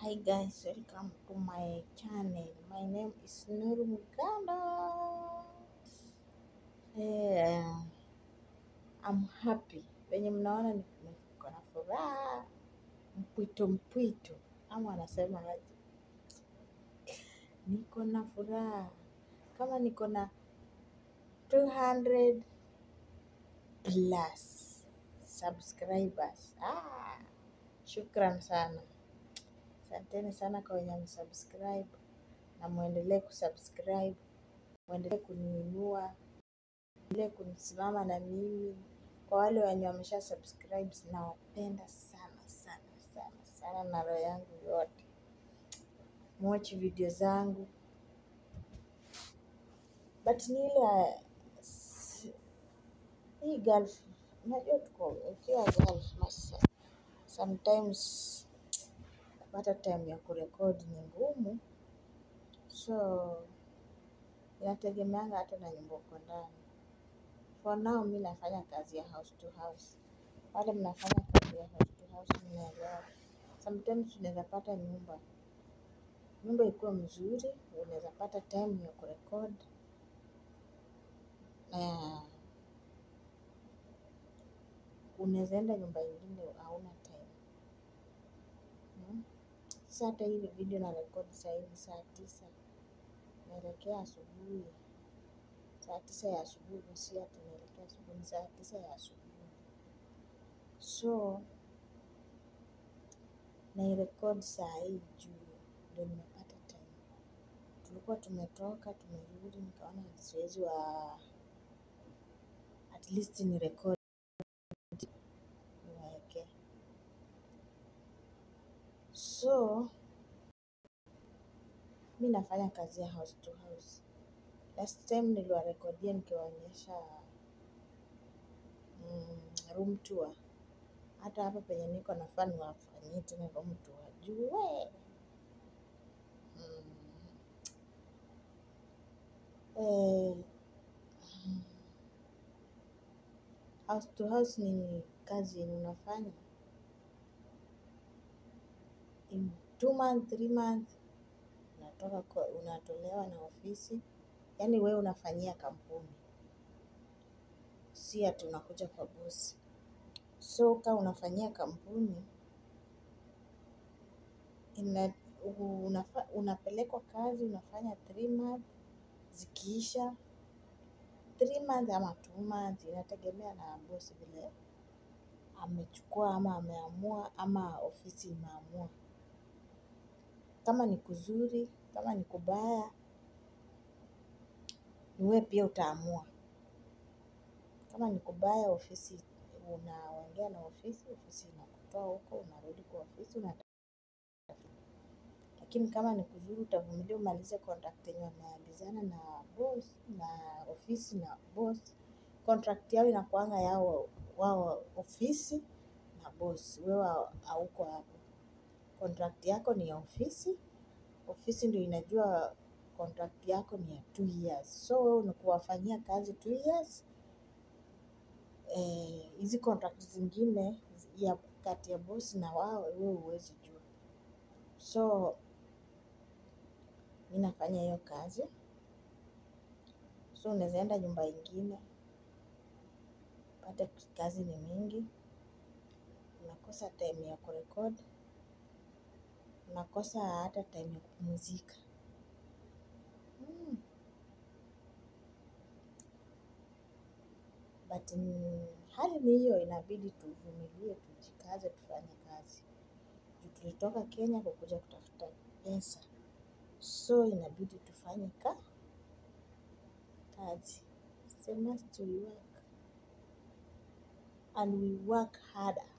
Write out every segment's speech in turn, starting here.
Hi guys, welcome to my channel. My name is Nuru Muganda. Eh, I'm happy. Wenye mnaona niko na furaha mpwito mpwito, ama wanasema aje? Niko na furaha kama niko na 200 plus subscribers. Shukran sana, asanteni sana kwa wenye msubscribe, na muendelee kusubscribe, muendelee kuniinua, muendelee kunisimama na mimi. Kwa wale wenye wamesha subscribe, nawapenda sana sana sana sana na roho yangu yote. Watch video zangu, but ni ile hii Gulf, unajua tuko ukiwa Gulf masa, sometimes kupata time ya kurekodi ni ngumu, so inategemeanga hata na nyumba uko ndani. For now mi nafanya kazi ya house to house. Wale mnafanya kazi ya house to house mnaelewa. Sometimes unaweza pata nyumba ikuwe mzuri, unaweza pata time ya kurekod, na unaweza enda nyumba ingine hauna time. Sasa hata hii video na record saa hivi saa 9 naelekea asubuhi. Saa 9 ya asubuhi, si ati naelekea asubuhi, ni saa 9 ya asubuhi. So nairecord saa hii juu ndio nimepata time. Tulikuwa tumetoka tumerudi, nikaona siwezi at least ni record niwaeke. So mi nafanya kazi ya house to house. Last time niliwarekodia nikiwaonyesha room tour. Hata hapa penye niko nafaa niwafanyie tena room tour juu house to house ni kazi yenye unafanya in 2 months, 3 months unatolewa na ofisi. Yaani wewe unafanyia kampuni, si ati unakuja kwa bosi. So kama unafanyia kampuni, unapelekwa kazi, unafanya 3 months, zikiisha 3 months ama 2 months, inategemea na bosi vile amechukua ama ameamua ama ofisi imeamua. Kama ni kuzuri, kama ni kubaya, ni wewe pia utaamua. Kama ni kubaya, ofisi unaongea na ofisi inakutoa huko, unarudi kwa ofisi unatafuta. Lakini kama ni kuzuri, utavumilia umalize contract yenye wameagizana na boss na ofisi na boss. Contract yao inakuanga yao wao ofisi na boss. Wewe hauko hapo. Contract yako ni ya ofisi. Ofisi ndio inajua contract yako ni ya 2 years. So wewe ni kuwafanyia kazi 2 years. Hizi contract zingine ya kati ya boss na wao wewe huwezi jua. So mi nafanya hiyo kazi. So unaweza enda nyumba ingine, upate kazi ni mingi, unakosa time ya kurekod, unakosa hata time ya kupumzika. But hali ni hiyo, inabidi tuvumilie, tujikaze, tufanye kazi. Juu tulitoka Kenya kukuja kutafuta pesa. So inabidi tufanye kazi. So must we work. And we work harder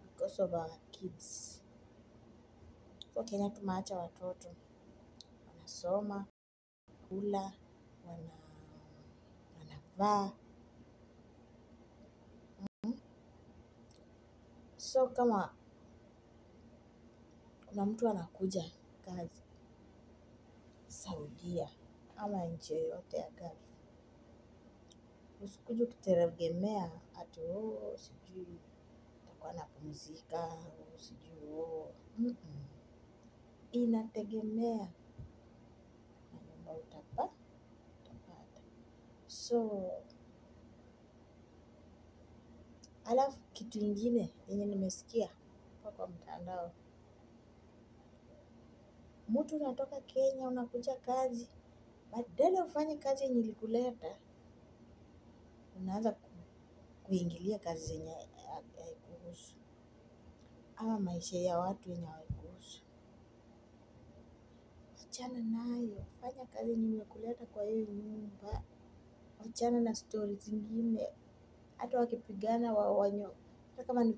because of our kids. Kwa Kenya tumeacha watoto wanasoma, kula, wanavaa. So kama kuna mtu anakuja kazi Saudia ama nchi yoyote ya Gulf, usikuje ukitegemea ati sijui nitakuwa napumzika, sijui inategemea na nyumba utapata. So alafu kitu ingine yenye nimesikia kwa mtandao, mtu unatoka Kenya unakuja kazi, badala ufanye kazi yenye ilikuleta, unaanza kuingilia kazi zenye haikuhusu, ama maisha ya watu yenye haikuhusu. Wachana nayo, fanya kazi yenye imekuleta kwa hiyo nyumba. Wachana na stories zingine. Hata wakipigana hata kama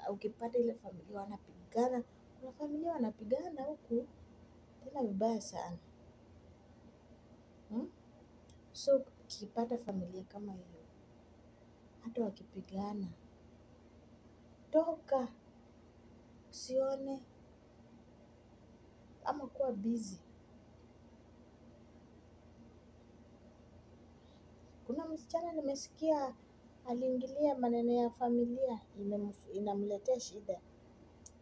ukipata ile familia wanapigana, kuna familia wanapigana huku tena vibaya sana. So ukipata familia kama hiyo, hata wakipigana, toka, usione, ama kuwa busy. Kuna msichana nimesikia aliingilia maneno ya familia, inamletea shida.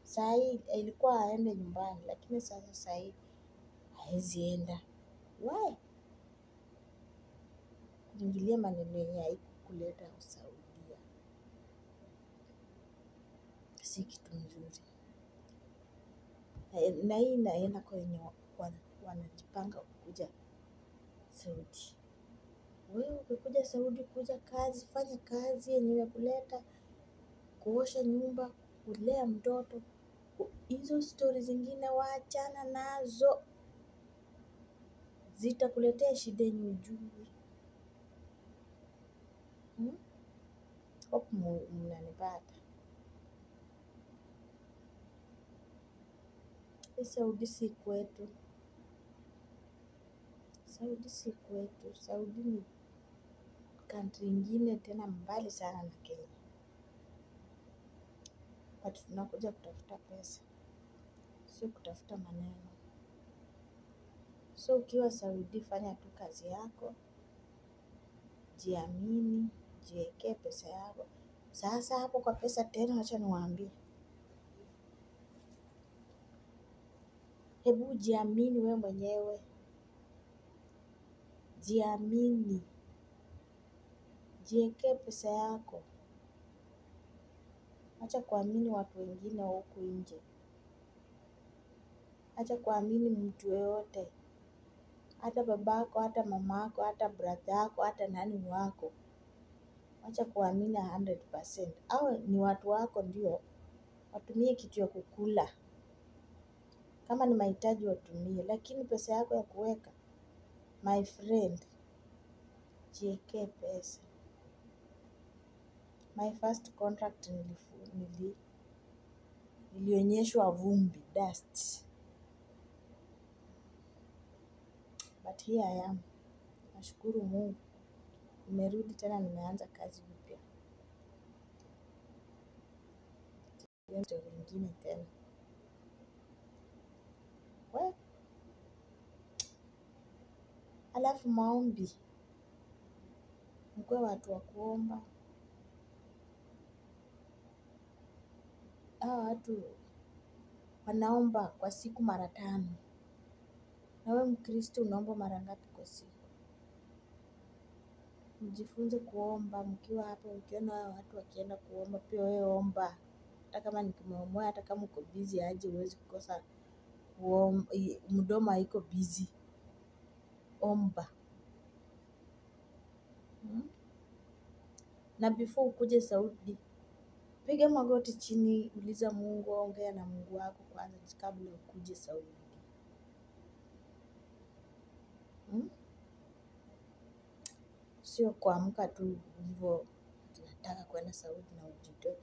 Saa hii ilikuwa aende nyumbani, lakini sasa saa hii haezi enda. Why? Kuingilia maneno yenye haikukuleta Saudia si kitu mzuri. Na hii inaenda kwa wenye wanajipanga kukuja Saudi. Wewe ukikuja Saudi, kuja kazi, fanya kazi yenye imekuleta, kuosha nyumba, kulea mtoto. Hizo stories zingine wachana nazo, zitakuletea shida yenye hujui. Hope mnanipata. Saudi si kwetu. Saudi si kwetu. Saudi ni country ingine tena mbali sana na Kenya. But tunakuja kutafuta pesa, sio kutafuta maneno. So ukiwa Saudi, fanya tu kazi yako, jiamini, jiekee pesa yako. Sasa hapo kwa pesa tena, acha niwaambie. Hebu jiamini wewe mwenyewe. Jiamini. Jiekee pesa yako. Acha kuamini watu wengine wa huku nje. Acha kuamini mtu yoyote. Hata babako, hata mamako, hata brother yako, hata nani wako. Acha kuamini 100%. Hao ni watu wako ndio. Watumie kitu ya kukula. Kama ni mahitaji watumie. Lakini pesa yako ya kuweka, my friend, jiekee pesa. My first contract nilionyeshwa vumbi, dust. But here I am. Nashukuru Mungu. Nimerudi tena, nimeanza kazi mpya. Hiyo story ingine tena. Alafu maombi. Mkuwe watu wa kuomba. Hawa watu wanaomba kwa siku mara 5. Na wewe Mkristo unaomba mara ngapi kwa siku? Mjifunze kuomba. Mkiwa hapo, ukiona watu wakienda kuomba, pia wewe omba. Hata kama ni kimoyomoyo, hata kama uko busy aje, huwezi kukosa kuomba. Mdomo haiko busy. Omba. Na before ukuje Saudi, piga magoti chini, uliza Mungu, ongea na Mungu wako kwanza kabla ukuje Saudi. Sio kuamka tu hivyo tunataka kwenda Saudi na ujitoe.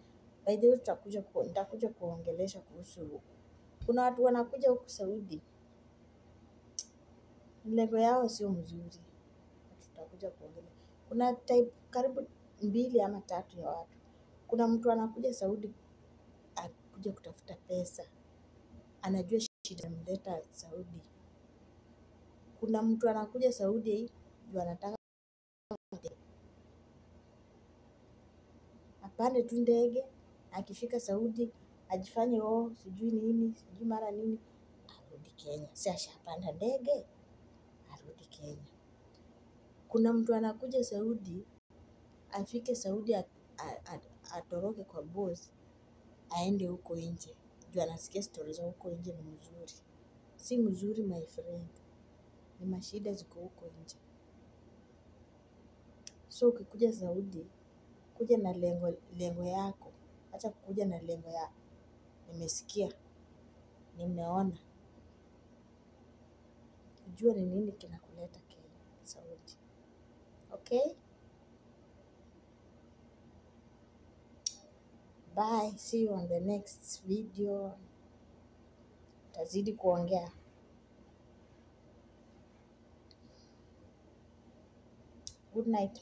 By the way, nitakuja kuongelesha kuhusu. Kuna watu wanakuja huku Saudi, level yao sio mzuri. Tutakuja kuongelea. Kuna type karibu 2 ama 3 ya watu. Kuna mtu anakuja Saudi akuja kutafuta pesa. Anajua shida inamleta Saudi. Kuna mtu anakuja Saudi juu anataka apande tu ndege, akifika Saudi ajifanye sijui nini, sijui mara nini, arudi Kenya, si ashapanda ndege arudi Kenya. Kuna mtu anakuja Saudi, afike Saudi atoroke kwa boss, aende huko nje juu anasikia stori za huko nje ni mzuri. Si mzuri my friend, ni mashida ziko huko nje. So ukikuja Saudi, kuja na lengo yako. Acha kukuja na lengo ya nimesikia, nimeona. Jua ni nini kinakuleta Kenya, Saudi. Okay? Bye, see you on the next video. Tazidi kuongea. Good night.